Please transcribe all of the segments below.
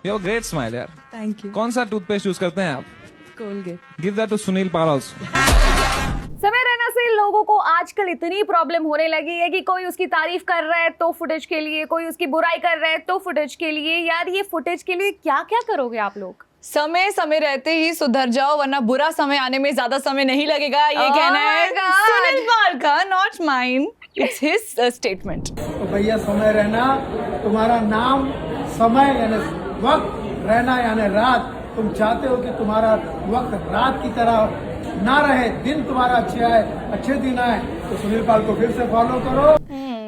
Your great smile यार। Thank you. कौन सा टूथपेस्ट यूज करते हैं आप? Colgate. Give that to Sunil Pal also. Samay Raina से लोगों को आजकल इतनी प्रॉब्लम होने लगी है कि कोई उसकी तारीफ कर रहा है तो फुटेज के लिए, कोई उसकी बुराई कर रहा है तो फुटेज के लिए। यार ये फुटेज के लिए क्या क्या करोगे आप लोग? समय समय रहते ही सुधर जाओ, वरना बुरा समय आने में ज्यादा समय नहीं लगेगा। ये Oh कहना my है God. सुनील पाल का, not mine. It's his statement. तो भैया समय रहना, तुम्हारा नाम समय यानी वक्त, रहना यानी रात। तुम चाहते हो कि तुम्हारा वक्त रात की तरह ना रहे, दिन तुम्हारा अच्छे दिन आए, तो सुनील पाल को फिर से फॉलो करो।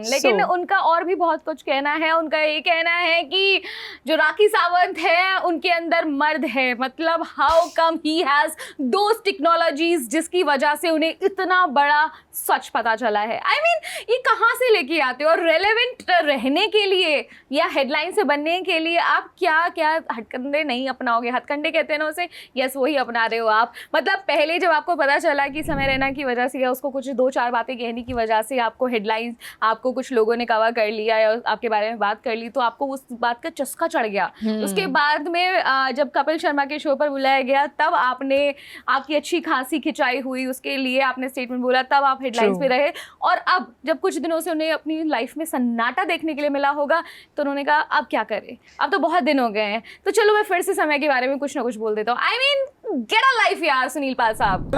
लेकिन उनका और भी बहुत कुछ कहना है। उनका ये कहना है कि जो राखी सावंत है उनके अंदर मर्द है। मतलब how come he has those technologies जिसकी वजह से उन्हें इतना बड़ा सच पता चला है। आई मीन ये कहाँ से लेके आते हो? और रेलेवेंट रहने के लिए या हेडलाइन से बनने के लिए आप क्या क्या हथकंडे नहीं अपनाओगे? हथकंडे कहते हैं ना उसे, यस वही अपना रहे हो आप। मतलब पहले जब आपको पता चला कि समय रहना की वजह से या उसको कुछ दो चार बातें कहने की वजह से आपको हेडलाइंस, आपको कुछ लोगों ने कवर कर लिया या आपके बारे में बात कर ली, तो आपको उस बात का चस्का चढ़ गया। उसके बाद में जब कपिल शर्मा के शो पर बुलाया गया तब आपने, आपकी अच्छी खासी खिंचाई हुई, उसके लिए आपने स्टेटमेंट बोला, तब आप हेडलाइंस पे रहे। और अब जब कुछ दिनों से उन्हें अपनी लाइफ में सन्नाटा देखने के लिए मिला होगा तो उन्होंने कहा अब क्या करें, अब तो बहुत दिन हो गए हैं, तो चलो मैं फिर से समय के बारे में कुछ ना कुछ बोल देता हूँ। I mean get a life यार सुनील पाल साहब।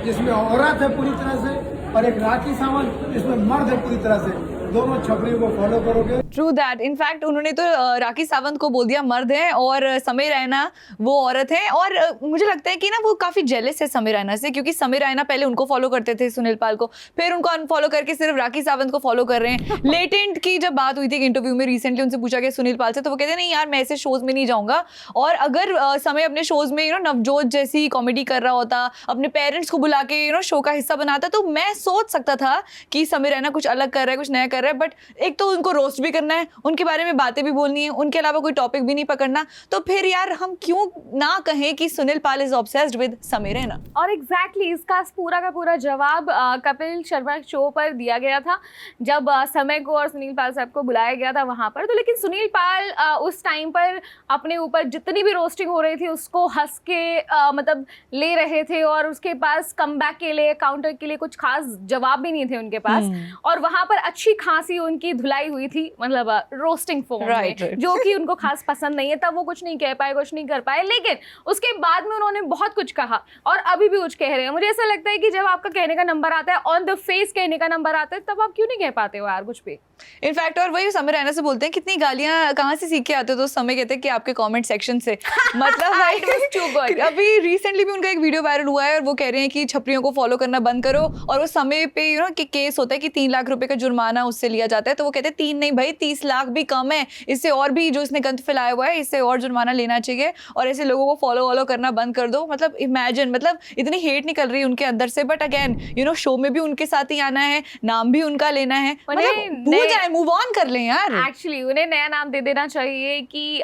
जिसमें औरत है पूरी तरह से और एक राखी सावंत जिसमें मर्द है पूरी तरह से, दोनों छपरियों को फॉलो करोगे। True that. इनफैक्ट उन्होंने तो राखी सावंत को बोल दिया मर्द है और समय रैना वो औरत है। और मुझे लगता है कि ना वो काफी जेलस है समय रैना से, क्योंकि समय रैना पहले उनको फॉलो करते थे सुनील पाल को, फिर उनको अनफॉलो करके सिर्फ राखी सावंत को फॉलो कर रहे हैं। लेटेंट की जब बात हुई थी इंटरव्यू में रिसेंटली, उनसे पूछा गया सुनील पाल से, तो वो कहते नहीं यार मैं ऐसे शोज में नहीं जाऊंगा। और अगर समय अपने शोज में नवजोत जैसी कॉमेडी कर रहा होता, अपने पेरेंट्स को बुला के शो का हिस्सा बनाता, तो मैं सोच सकता था कि समय रैना कुछ अलग कर रहा है, कुछ नया कर रहा है। बट एक तो उनको रोस्ट भी करना है, उनके बारे में बातें भी बोलनी है, उनके अलावा कोई टॉपिक भी नहीं पकड़ना, तो फिर यार हम क्यों ना कहें कि सुनील पाल इज ऑब्सेस्ड विद समय रैना। और एग्जैक्टली इसका पूरा का पूरा जवाब कपिल शर्मा शो पर दिया गया था जब समय को और सुनील पाल साहब को बुलाया गया था वहां पर। तो लेकिन सुनील पाल उस टाइम पर अपने ऊपर जितनी भी रोस्टिंग हो रही थी उसको हंस के मतलब ले रहे थे, और उसके पास कमबैक के लिए, काउंटर के लिए कुछ खास जवाब भी नहीं थे उनके पास। और वहां पर अच्छी खासी उनकी धुलाई हुई थी, मतलब रोस्टिंग फॉर्म में, जो कि उनको खास पसंद नहीं है। तब वो कुछ नहीं कह पाए, कुछ नहीं कर पाए, लेकिन उसके बाद में उन्होंने बहुत कुछ कहा और अभी भी कुछ कह रहे हैं। मुझे ऐसा लगता है कि जब आपका कहने का नंबर आता है, ऑन द फेस कहने का नंबर आता है, तब आप क्यों नहीं कह पाते हो यार कुछ भी? इनफैक्ट और वही समय रैना से बोलते हैं कितनी गालियां कहाँ से सीख के आते हो, तो समय कहते हैं कि आपके कमेंट सेक्शन से। मतलब भाई अभी रिसेंटली भी उनका एक वीडियो वायरल हुआ है और वो कह रहे हैं कि छपरियों को फॉलो करना बंद करो, और वो समय पे कि केस होता है कि 3 लाख रुपए का जुर्माना उससे लिया जाता है, तो वो कहते हैं 3 नहीं भाई 30 लाख भी कम है, इससे और भी जो इसने गंद फैलाया हुआ है इससे और जुर्माना लेना चाहिए, और ऐसे लोगों को फॉलो करना बंद कर दो। मतलब इमेजिन, मतलब इतनी हेट निकल रही है उनके अंदर से, बट अगेन शो में भी उनके साथ ही आना है, नाम भी उनका लेना है, मतलब मूव ऑन कर लें यार। एक्चुअली उन्हें नया नाम दे देना चाहिए कि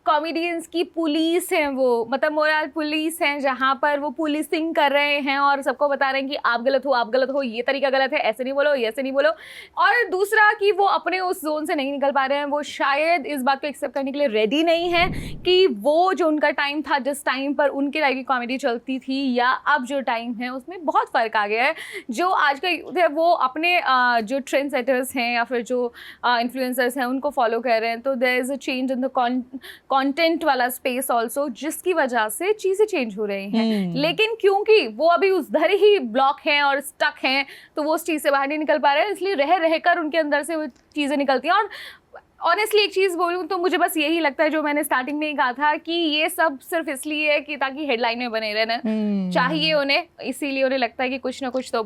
कॉमेडियंस की पुलिस हैं वो, मतलब मोरल पुलिस हैं, जहाँ पर वो पुलिसिंग कर रहे हैं और सबको बता रहे हैं कि आप गलत हो, ये तरीका गलत है, ऐसे नहीं बोलो, ऐसे नहीं बोलो। और दूसरा कि वो अपने उस जोन से नहीं निकल पा रहे हैं, वो शायद इस बात को एक्सेप्ट करने के लिए रेडी नहीं है कि वो जो उनका टाइम था, जिस टाइम पर उनके लाइफ की कॉमेडी चलती थी, या अब जो टाइम है उसमें बहुत फ़र्क आ गया है। जो आज का यूथ है वो अपने जो ट्रेंड सेटर्स हैं या फिर जो इन्फ्लुएंसर्स हैं उनको फॉलो कर रहे हैं, तो there is a change in the content वाला स्पेस ऑल्सो, जिसकी वजह से चीज़ें चेंज हो रही हैं। लेकिन क्योंकि वो अभी उस धर ही ब्लॉक हैं और स्टक हैं, तो वो उस चीज़ से बाहर नहीं निकल पा रहे हैं, इसलिए रह कर उनके अंदर से वो चीज़ें निकलती हैं। और ऑनेस्टली एक चीज़ बोलूँ तो मुझे बस यही लगता है, जो मैंने स्टार्टिंग में ही कहा था, कि ये सब सिर्फ इसलिए है कि ताकि हेडलाइन में बने रहना चाहिए उन्हें, इसीलिए उन्हें लगता है कि कुछ ना कुछ तो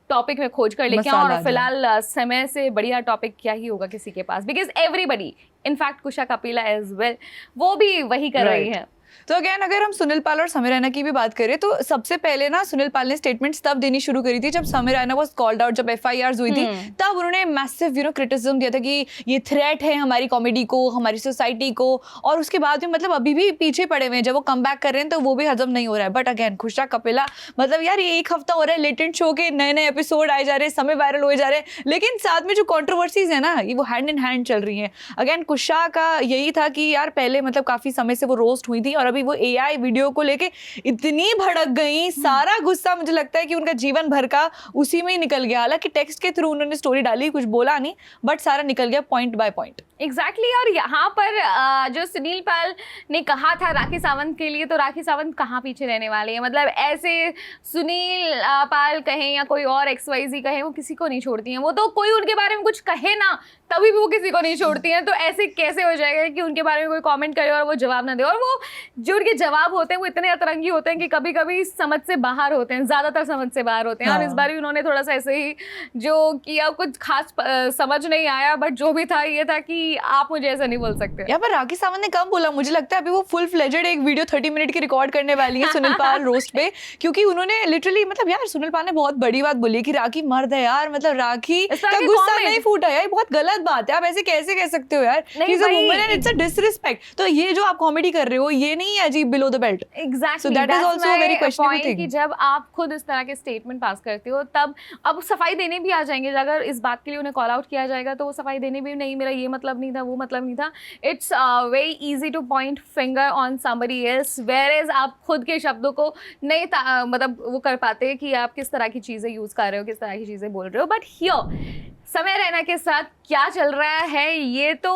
टॉपिक में खोज कर लेके आऊं। और फिलहाल समय से बढ़िया टॉपिक क्या ही होगा किसी के पास, because everybody, in fact Kusha Kapila as well, वो भी वही कर रही है। तो अगेन अगर हम सुनील पाल और समीर रैना की भी बात करें तो सबसे पहले ना सुनील पाल ने स्टेटमेंट्स तब देनी शुरू करी थी जब Sameer Raina was called out, जब FIRs हुई थी तब उन्होंने मैसिव क्रिटिसिज्म दिया था कि ये थ्रेट है हमारी कॉमेडी को, हमारी सोसाइटी को, और उसके बाद भी मतलब अभी भी पीछे पड़े हुए हैं। जब वो कम बैक कर रहे हैं तो वो भी हजम नहीं हो रहा है। बट अगेन खुशा कपिला, मतलब यार ये एक हफ्ता हो रहा है लेटेंट शो के नए नए एपिसोड आए जा रहे हैं, समय वायरल हुए जा रहे हैं, लेकिन साथ में जो कंट्रोवर्सीज है ना ये वो हैंड इन हैंड चल रही हैं। अगेन कुशा का यही था कि यार पहले मतलब काफी समय से वो रोस्ट हुई थी और अभी वो AI वीडियो को लेके इतनी भड़क गई, सारा गुस्सा मुझे लगता है कि उनका जीवन भर का उसी में ही निकल गया। हालांकि टेक्स्ट के थ्रू उन्होंने स्टोरी डाली, कुछ बोला नहीं, बट सारा निकल गया पॉइंट बाय पॉइंट। एग्जैक्टली और यहाँ पर जो सुनील पाल ने कहा था राखी सावंत के लिए, तो राखी सावंत कहाँ पीछे रहने वाले हैं। मतलब ऐसे सुनील पाल कहें या कोई और XYZ कहे, वो किसी को नहीं छोड़ती हैं। वो तो कोई उनके बारे में कुछ कहे ना तभी भी वो किसी को नहीं छोड़ती हैं। तो ऐसे कैसे हो जाएगा कि उनके बारे में कोई कमेंट करे और वो जवाब ना दे। और वो जो उनके जवाब होते हैं वो इतने अतरंगी होते हैं कि कभी कभी समझ से बाहर होते हैं, ज़्यादातर समझ से बाहर होते हैं। और इस बार भी उन्होंने थोड़ा सा ऐसे ही जो किया, कुछ खास समझ नहीं आया, बट जो भी था ये था कि आप मुझे ऐसा नहीं बोल सकते। यहाँ पर राखी सावंत ने कम बोला, मुझे लगता है अभी वो फुल फ्लेजेड एक वीडियो 30 मिनट की रिकॉर्ड करने वाली है सुनील पाल रोस्ट पे, क्योंकि उन्होंने लिटरली मतलब यार सुनील पाल ने बहुत बड़ी बात बोली कि राखी मर्द है यार, मतलब राखी का गुस्सा नहीं फूटा यार, बहुत गलत बात है। आप ऐसे कैसे कह सकते हो यार, he is a woman and it's a disrespect. तो ये जो आप कॉमेडी कर रहे हो ये नहीं है अजीब below the belt. Exactly, so that is also a very questionable thing कि जब आप खुद इस तरह के स्टेटमेंट पास करते हो तब अब सफाई देने भी आ जाएंगे। अगर इस बात के लिए उन्हें कॉल आउट किया जाएगा तो वो सफाई देने भी, नहीं मेरा ये मतलब नहीं था, वो मतलब नहीं था। It's very easy two point finger on somebody else, whereas आप खुद के शब्दों को नहीं मतलब वो कर पाते कि आप किस तरह की चीज़ें यूज़ कर रहे हो, किस तरह की चीज़ें बोल रहे हो। बट हियर समय रैना के साथ क्या चल रहा है ये तो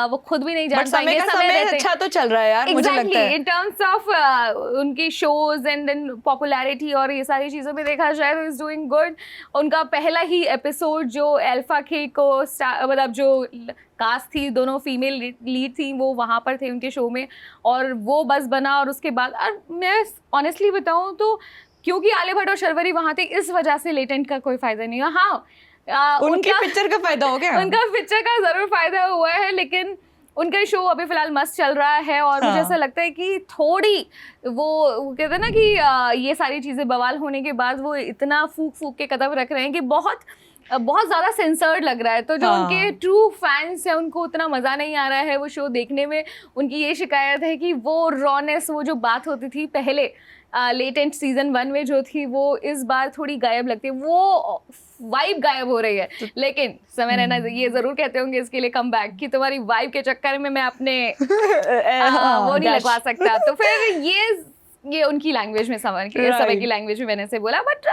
वो खुद भी नहीं जान पाएंगे। समय अच्छा तो चल रहा है यार, मुझे लगता है इन टर्म्स ऑफ उनकी शोज एंड देन पॉपुलैरिटी और ये सारी चीज़ों में देखा जाए तो इज डूइंग गुड। उनका पहला ही एपिसोड जो अल्फा के को मतलब जो कास्ट थी, दोनों फीमेल लीड थी, वो वहाँ पर थे उनके शो में और वो बस बना। और उसके बाद मैं ऑनेस्टली बताऊँ तो क्योंकि आलिया भट्ट और शर्वरी वहाँ थे इस वजह से लेटेंट का कोई फायदा नहीं हुआ। हाँ उनके पिक्चर का फायदा हो गया, उनका पिक्चर का जरूर फायदा हुआ है, लेकिन उनका शो अभी फिलहाल मस्त चल रहा है। और मुझे ऐसा लगता है कि थोड़ी वो कहते हैं ना कि ये सारी चीज़ें बवाल होने के बाद वो इतना फूक फूक के कदम रख रहे हैं कि बहुत ज़्यादा सेंसर्ड लग रहा है। तो जो उनके ट्रू फैंस हैं उनको उतना मज़ा नहीं आ रहा है वो शो देखने में। उनकी ये शिकायत है कि वो रॉनेस, वो जो बात होती थी पहले लेटेंट सीजन 1 में जो थी, वो इस बार थोड़ी गायब लगती है, वो वाइब गायब हो रही है। लेकिन समय रैना ये जरूर कहते होंगे इसके लिए कम बैक कि तुम्हारी वाइब के चक्कर में मैं अपने वो नहीं लगवा सकता। तो फिर ये उनकी लैंग्वेज में समय की लैंग्वेज में मैंने से बोला। But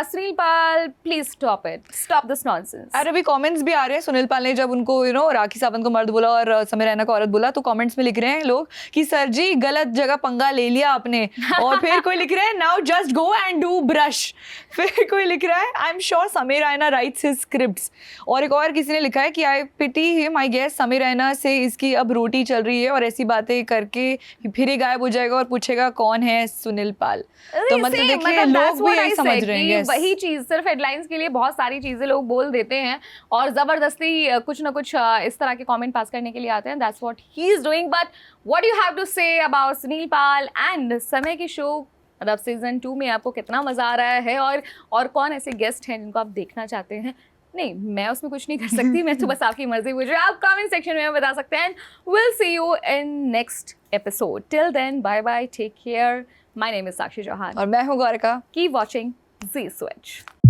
Sunil Pal please stop it, stop this nonsense. अरे अभी कमेंट्स भी आ रहे हैं। सुनील पाल ने जब उनको राखी सावंत को मर्द बोला और समीर रैना को औरत बोला तो कमेंट्स में लिख रहे हैं लोग कि सर जी गलत जगह पंगा ले लिया आपने। और फिर कोई लिख रहा है now just go and do brush. फिर कोई लिख रहा है I am sure Sameer Raina writes his scripts. और एक और किसी ने लिखा है कि I pity him, I guess Sameer Raina से इसकी अब रोटी चल रही है और ऐसी बातें करके फिर ही गायब हो जाएगा और पूछेगा कौन है सुनील पाल। तो मतलब देखिए लोग भी यही समझ रहे हैं। वही चीज सिर्फ हेडलाइंस के लिए बहुत सारी चीजें लोग बोल देते हैं और जबरदस्ती कुछ ना कुछ इस तरह के कमेंट पास करने के लिए आते हैं। That's what he is doing. But what you have to say about Sunil Pal and Samay की शो, मतलब सीजन 2 में आपको कितना मजा आ रहा है और कौन ऐसे गेस्ट हैं जिनको आप देखना चाहते हैं? नहीं, मैं उसमें कुछ नहीं कर सकती, मैं तो बस आपकी मर्जी पूछ रही हूँ। आप कमेंट सेक्शन में बता सकते हैं। Will see you in next episode. Till then bye bye, take care. My name is Sakshi Chauhan और मैं हूँ Gaurika. Keep watching G switch.